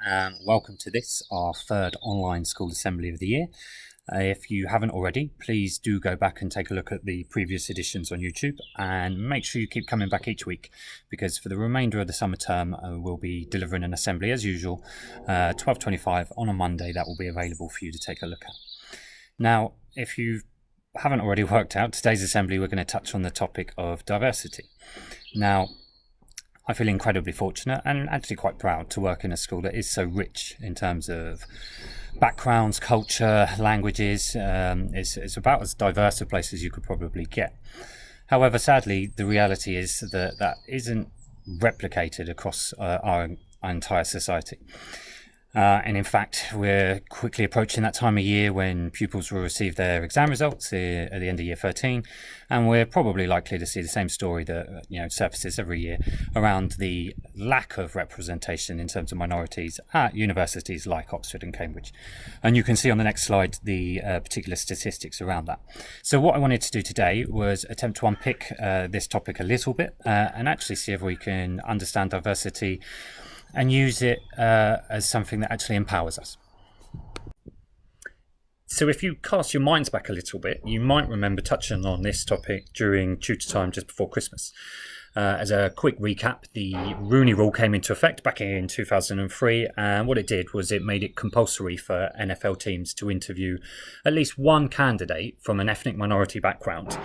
and welcome to this, our third online school assembly of the year. If you haven't already, please do go back and take a look at the previous editions on YouTube, and make sure you keep coming back each week, because for the remainder of the summer term we'll be delivering an assembly as usual, 12:25 on a Monday. That will be available for you to take a look at. Now, if you haven't already worked out, today's assembly we're going to touch on the topic of diversity. Now, I feel incredibly fortunate and actually quite proud to work in a school that is so rich in terms of backgrounds, culture, languages. It's about as diverse a place as you could probably get. However, sadly, the reality is that that isn't replicated across our entire society. And in fact, we're quickly approaching that time of year when pupils will receive their exam results at the end of year 13, and we're probably likely to see the same story that surfaces every year around the lack of representation in terms of minorities at universities like Oxford and Cambridge. And you can see on the next slide the particular statistics around that. So what I wanted to do today was attempt to unpick this topic a little bit and actually see if we can understand diversity and use it as something that actually empowers us. So if you cast your minds back a little bit, you might remember touching on this topic during tutor time just before Christmas. As a quick recap, the Rooney Rule came into effect back in 2003, and what it did was it made it compulsory for NFL teams to interview at least one candidate from an ethnic minority background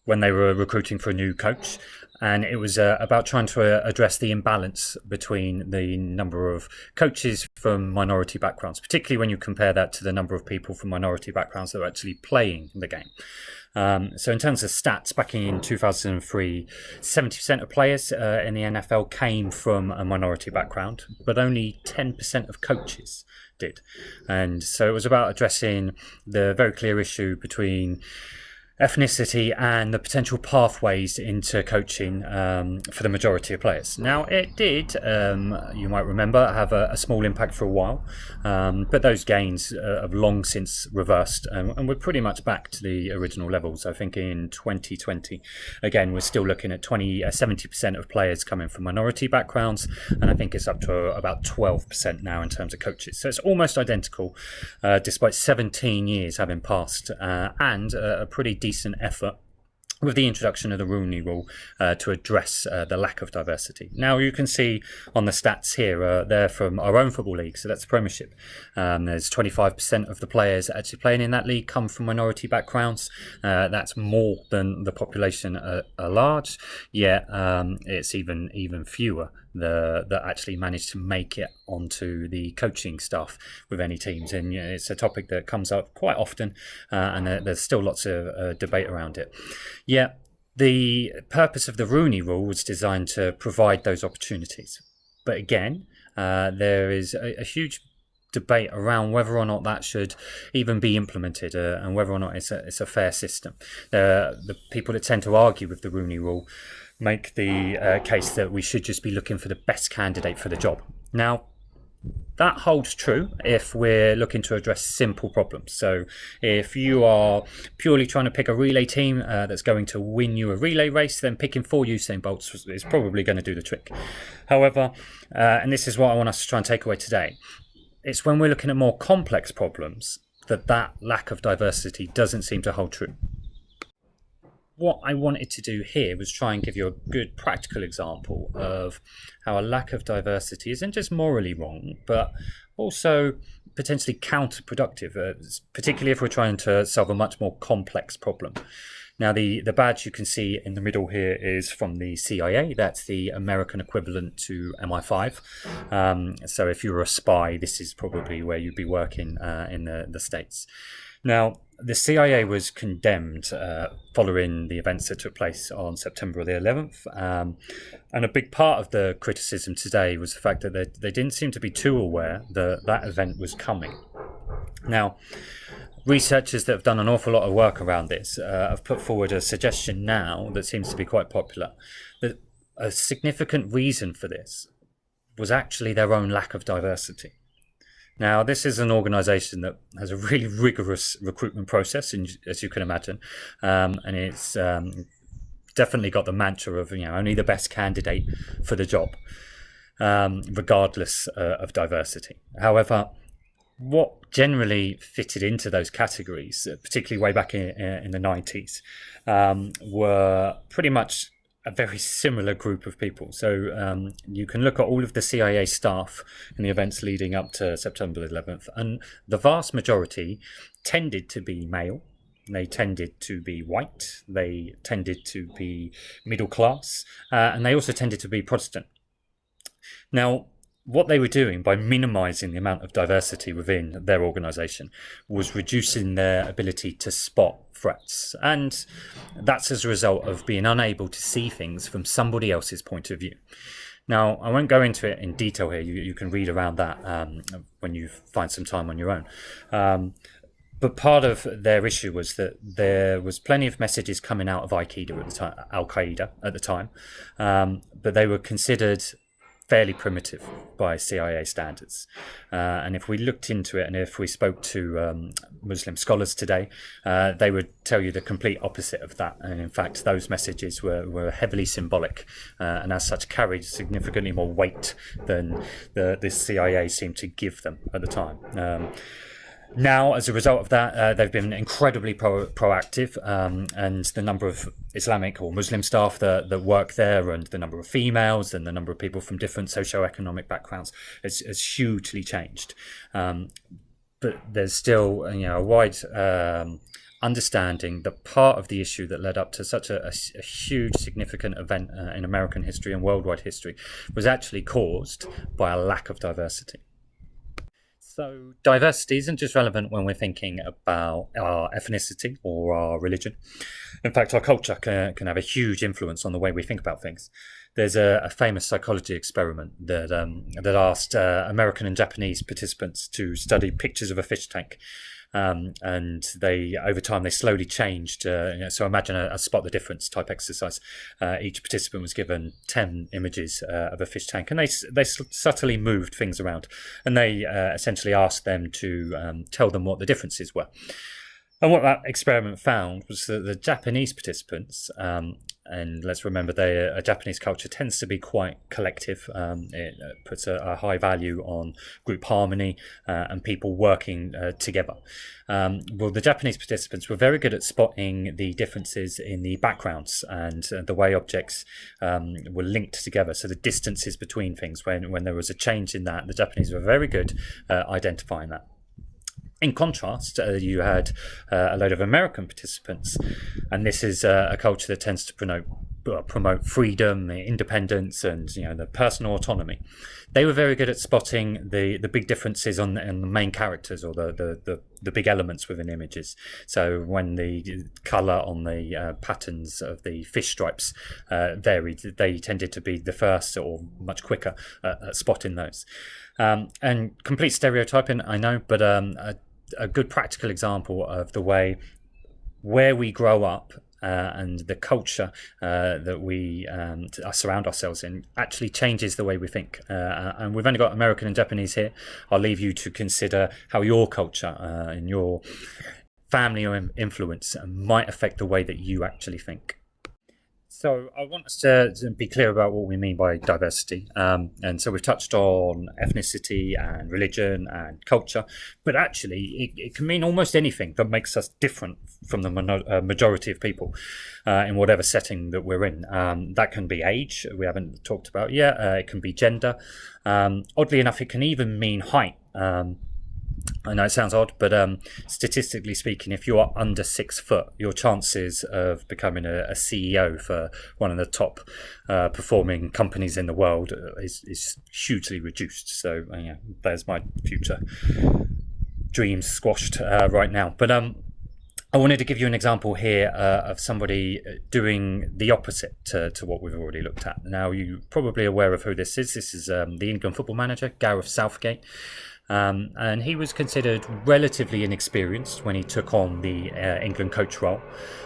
when they were recruiting for a new coach. And it was about trying to address the imbalance between the number of coaches from minority backgrounds, particularly when you compare that to the number of people from minority backgrounds that are actually playing the game. So in terms of stats, back in 2003, 70% of players in the NFL came from a minority background, but only 10% of coaches did. And so it was about addressing the very clear issue between ethnicity and the potential pathways into coaching for the majority of players. Now, it did, you might remember, have a small impact for a while, but those gains have long since reversed, and we're pretty much back to the original levels. I think in 2020, again, we're still looking at 70% of players coming from minority backgrounds, and I think it's up to about 12% now in terms of coaches. So it's almost identical, despite 17 years having passed, and a pretty decent effort with the introduction of the Rooney Rule to address the lack of diversity. Now, you can see on the stats here, they're from our own football league, so that's the Premiership. There's 25% of the players actually playing in that league come from minority backgrounds. That's more than the population at large, yet it's even fewer that actually managed to make it onto the coaching staff with any teams. And it's a topic that comes up quite often, and there's still lots of debate around it. Yeah, the purpose of the Rooney Rule was designed to provide those opportunities. But again, there is a huge debate around whether or not that should even be implemented, and whether or not it's a fair system. The people that tend to argue with the Rooney Rule make the case that we should just be looking for the best candidate for the job. Now, that holds true if we're looking to address simple problems. So if you are purely trying to pick a relay team that's going to win you a relay race, then picking 4 Usain Bolts is probably going to do the trick. However, and this is what I want us to try and take away today, it's when we're looking at more complex problems that lack of diversity doesn't seem to hold true. What I wanted to do here was try and give you a good practical example of how a lack of diversity isn't just morally wrong, but also potentially counterproductive, particularly if we're trying to solve a much more complex problem. Now, the badge you can see in the middle here is from the CIA. That's the American equivalent to MI5. So if you were a spy, this is probably where you'd be working in the States. Now, the CIA was condemned following the events that took place on September the 11th. And a big part of the criticism today was the fact that they didn't seem to be too aware that that event was coming. Now, researchers that have done an awful lot of work around this have put forward a suggestion now that seems to be quite popular, that a significant reason for this was actually their own lack of diversity. Now, this is an organisation that has a really rigorous recruitment process, as you can imagine, and it's definitely got the mantra of only the best candidate for the job. regardless of diversity. However, what generally fitted into those categories, particularly way back in the 90s, were pretty much a very similar group of people. So you can look at all of the CIA staff in the events leading up to September 11th, and the vast majority tended to be male. They tended to be white. They tended to be middle class, and they also tended to be Protestant. Now, what they were doing by minimizing the amount of diversity within their organization was reducing their ability to spot threats. And that's as a result of being unable to see things from somebody else's point of view. Now, I won't go into it in detail here. You can read around that when you find some time on your own. But part of their issue was that there was plenty of messages coming out of Al-Qaeda at the time, but they were considered fairly primitive by CIA standards. And if we looked into it and if we spoke to Muslim scholars today, they would tell you the complete opposite of that. And in fact, those messages were heavily symbolic and as such carried significantly more weight than the CIA seemed to give them at the time. Now, as a result of that, they've been incredibly proactive, and the number of Islamic or Muslim staff that work there, and the number of females, and the number of people from different socio-economic backgrounds has hugely changed. But there's still, a wide understanding that part of the issue that led up to such a huge, significant event in American history and worldwide history was actually caused by a lack of diversity. So diversity isn't just relevant when we're thinking about our ethnicity or our religion. In fact, our culture can have a huge influence on the way we think about things. There's a famous psychology experiment that asked American and Japanese participants to study pictures of a fish tank. And they, over time, they slowly changed. So imagine a spot the difference type exercise. Each participant was given 10 images of a fish tank, and they subtly moved things around. And they essentially asked them to tell them what the differences were. And what that experiment found was that the Japanese participants, and let's remember a Japanese culture tends to be quite collective. It puts a high value on group harmony and people working together. Well, the Japanese participants were very good at spotting the differences in the backgrounds and the way objects were linked together. So the distances between things, when there was a change in that, the Japanese were very good at identifying that. In contrast, you had a load of American participants, and this is a culture that tends to promote freedom, independence, and the personal autonomy. They were very good at spotting the big differences in the main characters or the big elements within images. So when the colour on the patterns of the fish stripes varied, they tended to be the first or much quicker at spotting those. And complete stereotyping, I know, but a good practical example of the way where we grow up and the culture that we surround ourselves in actually changes the way we think. And we've only got American and Japanese here. I'll leave you to consider how your culture and your family or influence might affect the way that you actually think. So I want us to be clear about what we mean by diversity. And so we've touched on ethnicity and religion and culture, but actually it can mean almost anything that makes us different from the majority of people in whatever setting that we're in. That can be age, we haven't talked about yet. It can be gender. Oddly enough, it can even mean height. I know it sounds odd, but statistically speaking, if you are under 6 foot, your chances of becoming a CEO for one of the top performing companies in the world is hugely reduced. So there's my future dreams squashed right now. But I wanted to give you an example here of somebody doing the opposite to what we've already looked at. Now, you're probably aware of who this is. This is the England football manager, Gareth Southgate. And he was considered relatively inexperienced when he took on the England coach role.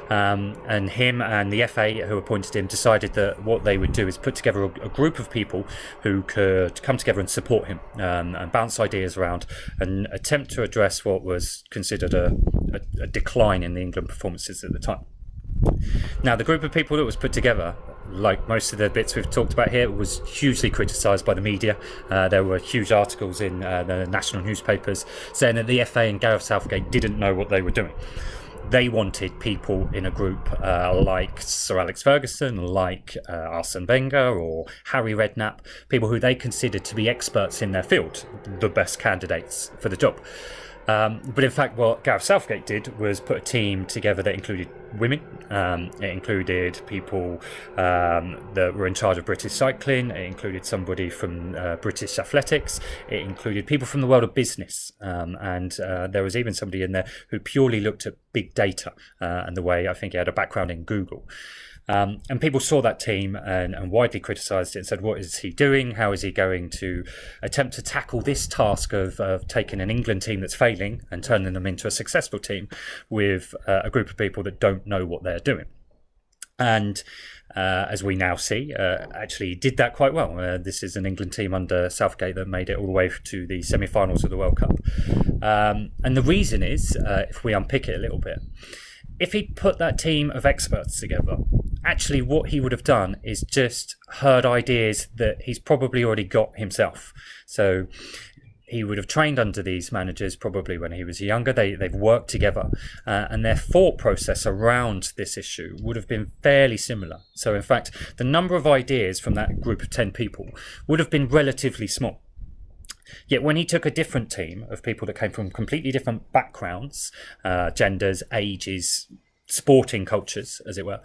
And him and the FA who appointed him decided that what they would do is put together a group of people who could come together and support him and bounce ideas around and attempt to address what was considered a decline in the England performances at the time. Now, the group of people that was put together like most of the bits we've talked about here, was hugely criticised by the media. There were huge articles in the national newspapers saying that the FA and Gareth Southgate didn't know what they were doing. They wanted people in a group like Sir Alex Ferguson, like Arsene Wenger or Harry Redknapp, people who they considered to be experts in their field, the best candidates for the job. But in fact, what Gareth Southgate did was put a team together that included women. It included people that were in charge of British cycling. It included somebody from British athletics. It included people from the world of business. And there was even somebody in there who purely looked at big data and the way, I think he had a background in Google. And people saw that team and widely criticised it and said, what is he doing? How is he going to attempt to tackle this task of taking an England team that's failing and turning them into a successful team with a group of people that don't know what they're doing? And as we now see, actually did that quite well. This is an England team under Southgate that made it all the way to the semi-finals of the World Cup. And the reason is, if we unpick it a little bit, if he'd put that team of experts together, actually what he would have done is just heard ideas that he's probably already got himself. So he would have trained under these managers probably when he was younger. They've worked together and their thought process around this issue would have been fairly similar. So in fact, the number of ideas from that group of 10 people would have been relatively small. Yet when he took a different team of people that came from completely different backgrounds, genders, ages, sporting cultures, as it were,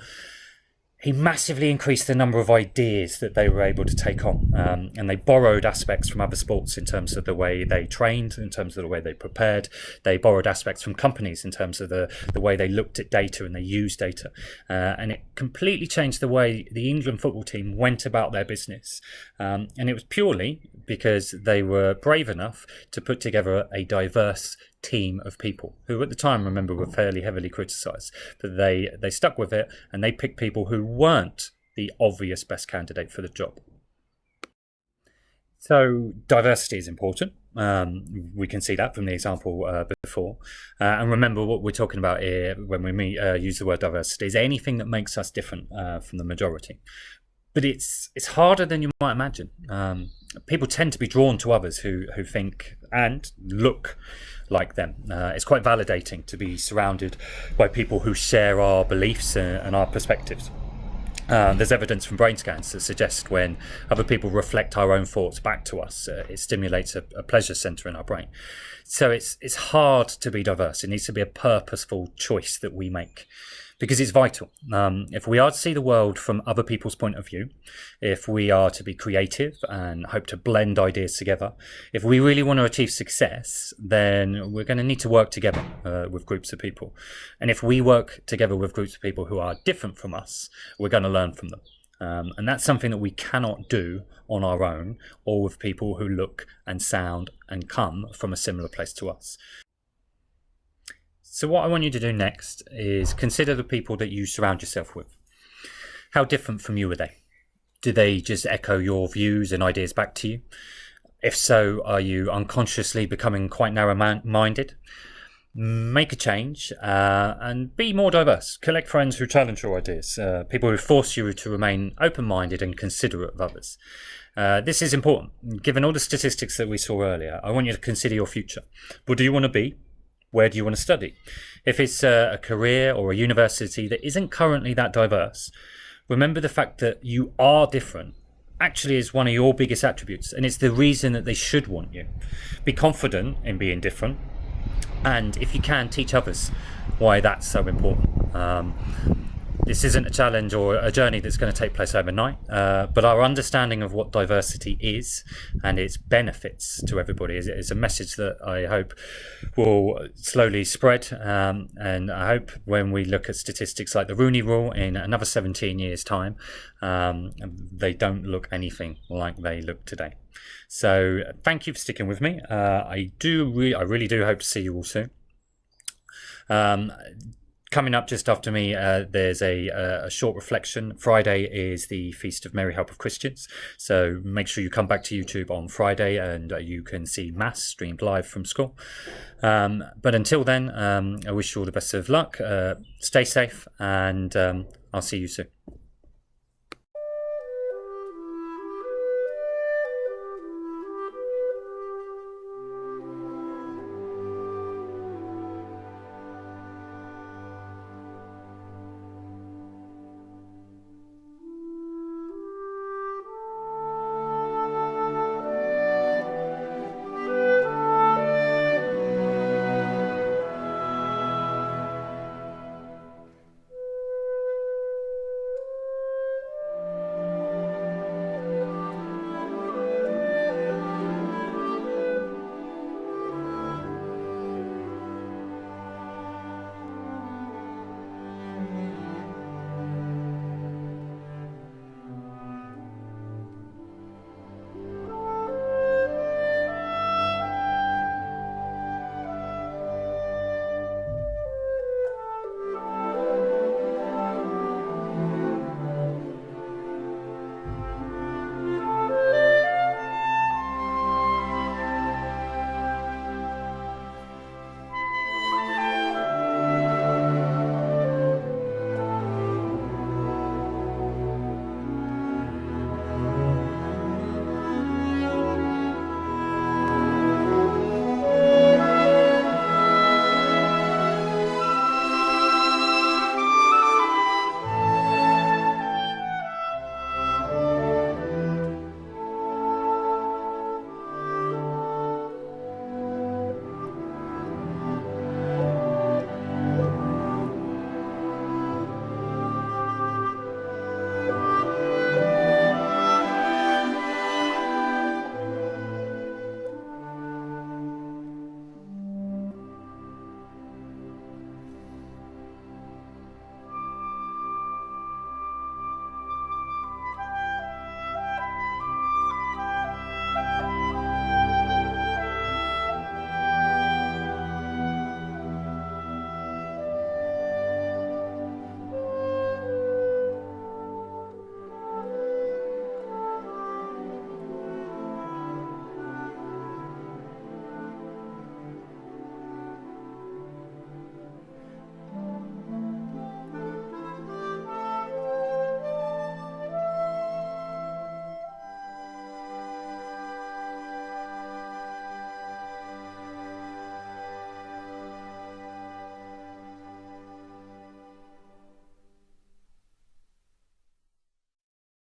he massively increased the number of ideas that they were able to take on. And they borrowed aspects from other sports in terms of the way they trained, in terms of the way they prepared. They borrowed aspects from companies in terms of the way they looked at data and they used data. And it completely changed the way the England football team went about their business. And it was purely because they were brave enough to put together a diverse team of people who at the time, remember, were fairly heavily criticised, but they stuck with it and they picked people who weren't the obvious best candidate for the job. So diversity is important. We can see that from the example before. And remember, what we're talking about here when we use the word diversity is anything that makes us different from the majority. But it's harder than you might imagine. People tend to be drawn to others who think and look like them. It's quite validating to be surrounded by people who share our beliefs and our perspectives. There's evidence from brain scans that suggest when other people reflect our own thoughts back to us, it stimulates a pleasure centre in our brain. So it's hard to be diverse. It needs to be a purposeful choice that we make, because it's vital. If we are to see the world from other people's point of view, if we are to be creative and hope to blend ideas together, if we really want to achieve success, then we're going to need to work together with groups of people. And if we work together with groups of people who are different from us, we're going to learn from them. And that's something that we cannot do on our own or with people who look and sound and come from a similar place to us. So what I want you to do next is consider the people that you surround yourself with. How different from you are they? Do they just echo your views and ideas back to you? If so, are you unconsciously becoming quite narrow-minded? Make a change and be more diverse. Collect friends who challenge your ideas, people who force you to remain open-minded and considerate of others. This is important. Given all the statistics that we saw earlier, I want you to consider your future. What do you want to be? Where do you want to study? If it's a career or a university that isn't currently that diverse, remember the fact that you are different actually is one of your biggest attributes, and it's the reason that they should want you. Be confident in being different, and if you can, teach others why that's so important. This isn't a challenge or a journey that's going to take place overnight, but our understanding of what diversity is and its benefits to everybody is a message that I hope will slowly spread. And I hope when we look at statistics like the Rooney Rule in another 17 years' time, they don't look anything like they look today. So thank you for sticking with me. I really do hope to see you all soon. Coming up just after me, there's a short reflection. Friday is the Feast of Mary Help of Christians, so make sure you come back to YouTube on Friday and you can see Mass streamed live from school. But until then, I wish you all the best of luck. Stay safe, and I'll see you soon.